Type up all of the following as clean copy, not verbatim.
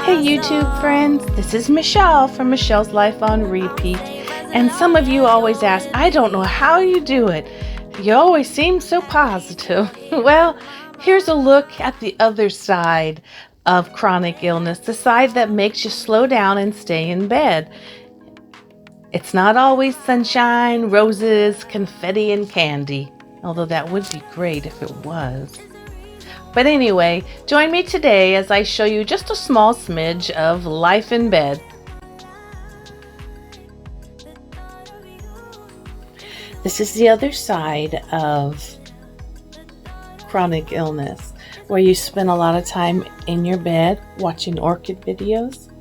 Hey YouTube friends, this is Michelle from Michelle's Life on Repeat. And some of you always ask, I don't know how you do it. You always seem so positive. Well, here's a look at the other side of chronic illness, the side that makes you slow down and stay in bed. It's not always sunshine, roses, confetti, and candy, although that would be great if it was. But anyway, join me today as I show you just a small smidge of life in bed. This is the other side of chronic illness, where you spend a lot of time in your bed watching orchid videos,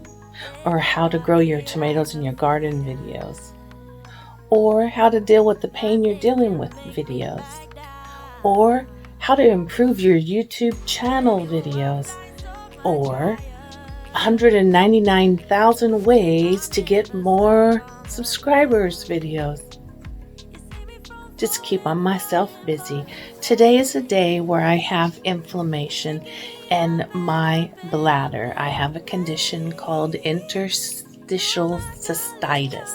or how to grow your tomatoes in your garden videos, or how to deal with the pain you're dealing with videos, or how to improve your YouTube channel videos, or 199,000 ways to get more subscribers videos. Just keep on myself busy. Today is a day where I have inflammation in my bladder. I have a condition called interstitial cystitis.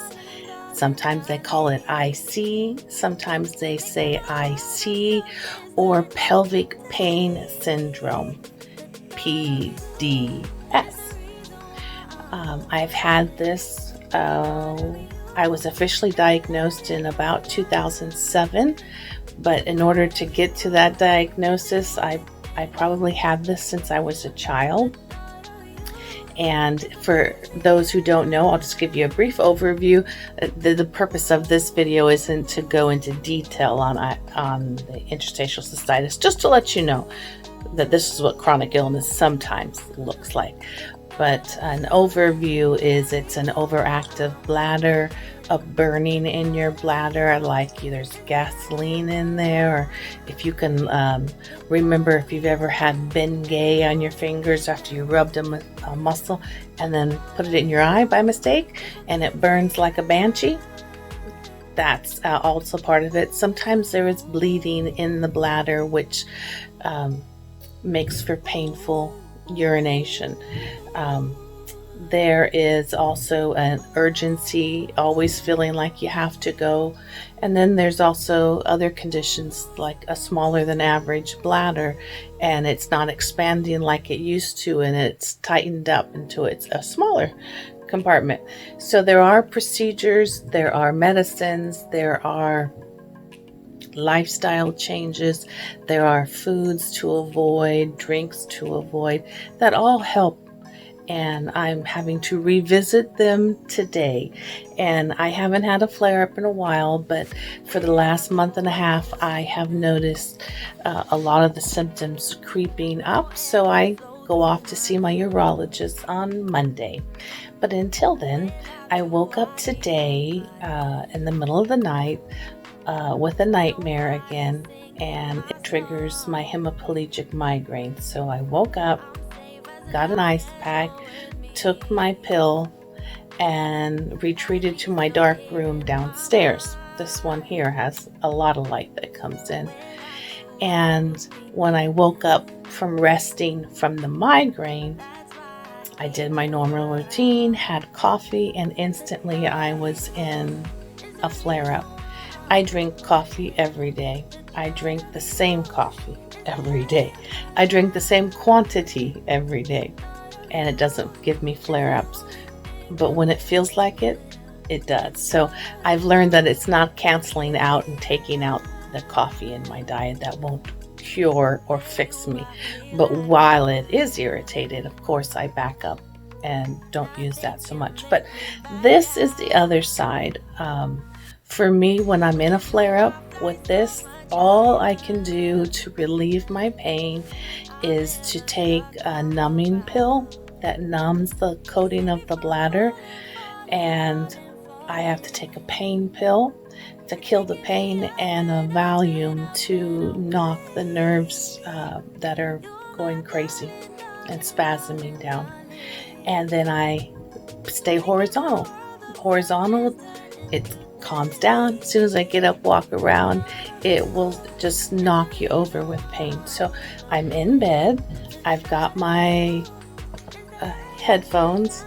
Sometimes they call it IC, sometimes they say IC, or Pelvic Pain Syndrome, PBS. I've had this, I was officially diagnosed in about 2007, but in order to get to that diagnosis, I probably had this since I was a child. And for those who don't know, I'll just give you a brief overview. The purpose of this video isn't to go into detail on the interstitial cystitis, just to let you know that this is what chronic illness sometimes looks like. But an overview is it's an overactive bladder, a burning in your bladder, like there's gasoline in there, or if you can remember if you've ever had Bengay on your fingers after you rubbed a muscle and then put it in your eye by mistake and it burns like a banshee. That's also part of it. Sometimes there is bleeding in the bladder, which makes for painful urination. There is also an urgency, always feeling like you have to go. And then there's also other conditions like a smaller than average bladder, and it's not expanding like it used to, and it's tightened up into a smaller compartment. So there are procedures, there are medicines, there are lifestyle changes, there are foods to avoid, drinks to avoid, that all help. And I'm having to revisit them today. And I haven't had a flare-up in a while, but for the last month and a half, I have noticed a lot of the symptoms creeping up. So I go off to see my urologist on Monday. But until then, I woke up today in the middle of the night with a nightmare again, and it triggers my hemiplegic migraine. So I woke up, got an ice pack, took my pill, and retreated to my dark room downstairs. This one here has a lot of light that comes in. And when I woke up from resting from the migraine, I did my normal routine, had coffee, and instantly I was in a flare-up. I drink coffee every day. I drink the same coffee every day. I drink the same quantity every day, and it doesn't give me flare-ups. But when it feels like it, it does. So I've learned that it's not canceling out and taking out the coffee in my diet. That won't cure or fix me. But while it is irritated, of course, I back up and don't use that so much. But this is the other side. For me, when I'm in a flare-up with this, all I can do to relieve my pain is to take a numbing pill that numbs the coating of the bladder, and I have to take a pain pill to kill the pain and a Valium to knock the nerves that are going crazy and spasming down. And then I stay horizontal. It calms down. As soon as I get up, walk around, it will just knock you over with pain. So I'm in bed. I've got my headphones.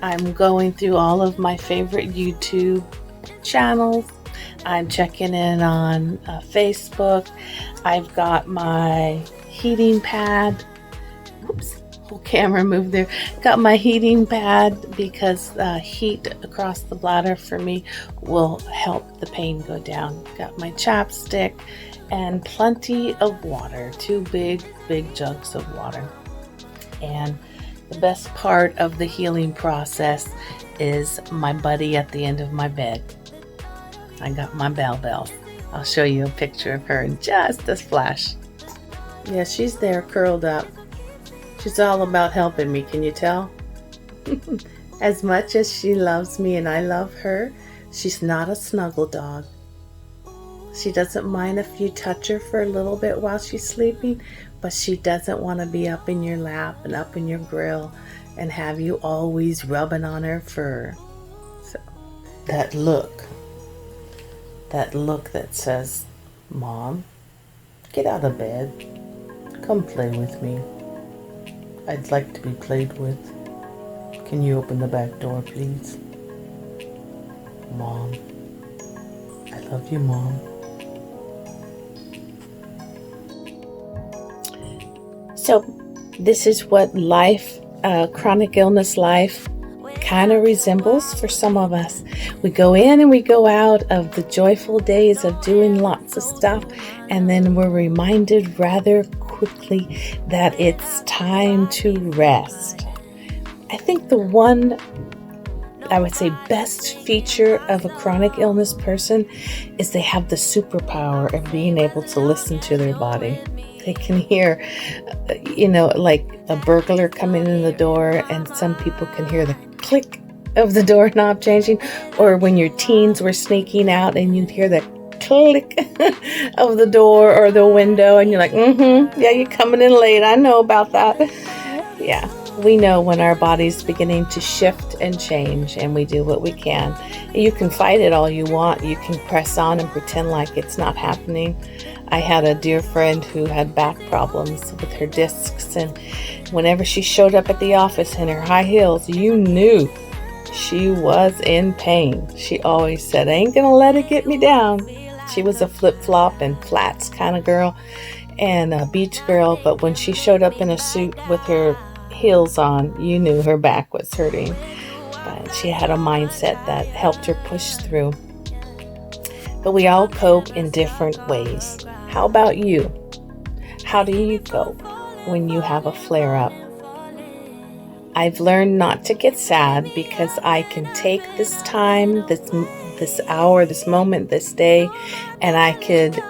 I'm going through all of my favorite YouTube channels. I'm checking in on Facebook. I've got my heating pad. Oops, whole camera moved there. Got my heating pad because heat across the bladder for me will help the pain go down. Got my chapstick and plenty of water, 2 big jugs of water. And the best part of the healing process is my buddy at the end of my bed. I got my Bell. I'll show you a picture of her in just a flash. Yeah, she's there curled up. She's all about helping me, can you tell? As much as she loves me and I love her, she's not a snuggle dog. She doesn't mind if you touch her for a little bit while she's sleeping, but she doesn't want to be up in your lap and up in your grill and have you always rubbing on her fur. So, that look that says, Mom, get out of bed. Come play with me. I'd like to be played with. Can you open the back door, please? Mom, I love you, Mom. So this is what life, chronic illness life, kind of resembles for some of us. We go in and we go out of the joyful days of doing lots of stuff, and then we're reminded rather quickly that it's time to rest. I think the one, I would say, best feature of a chronic illness person is they have the superpower of being able to listen to their body. They can hear, like a burglar coming in the door, and some people can hear the click of the doorknob changing, or when your teens were sneaking out and you'd hear the click of the door or the window, and you're like, yeah, you're coming in late. I know about that. Yeah, we know when our body's beginning to shift and change, and we do what we can. You can fight it all you want. You can press on and pretend like it's not happening. I had a dear friend who had back problems with her discs, and whenever she showed up at the office in her high heels, you knew she was in pain. She always said, I ain't gonna let it get me down. She was a flip-flop and flats kind of girl and a beach girl, but when she showed up in a suit with her heels on, you knew her back was hurting. But she had a mindset that helped her push through. But we all cope in different ways. How about you? How do you cope when you have a flare-up? I've learned not to get sad because I can take this time, this hour, this moment, this day, and I could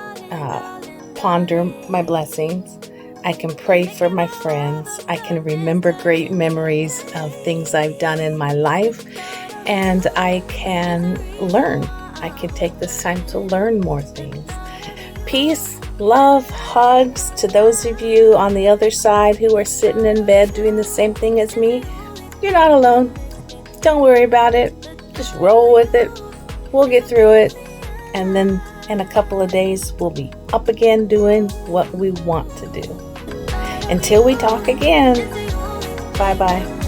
ponder my blessings. I can pray for my friends. I can remember great memories of things I've done in my life, and I can learn. I can take this time to learn more things. Peace, love, hugs to those of you on the other side who are sitting in bed doing the same thing as me. You're not alone. Don't worry about it. Just roll with it. We'll get through it. And then in a couple of days, we'll be up again doing what we want to do. Until we talk again, bye-bye.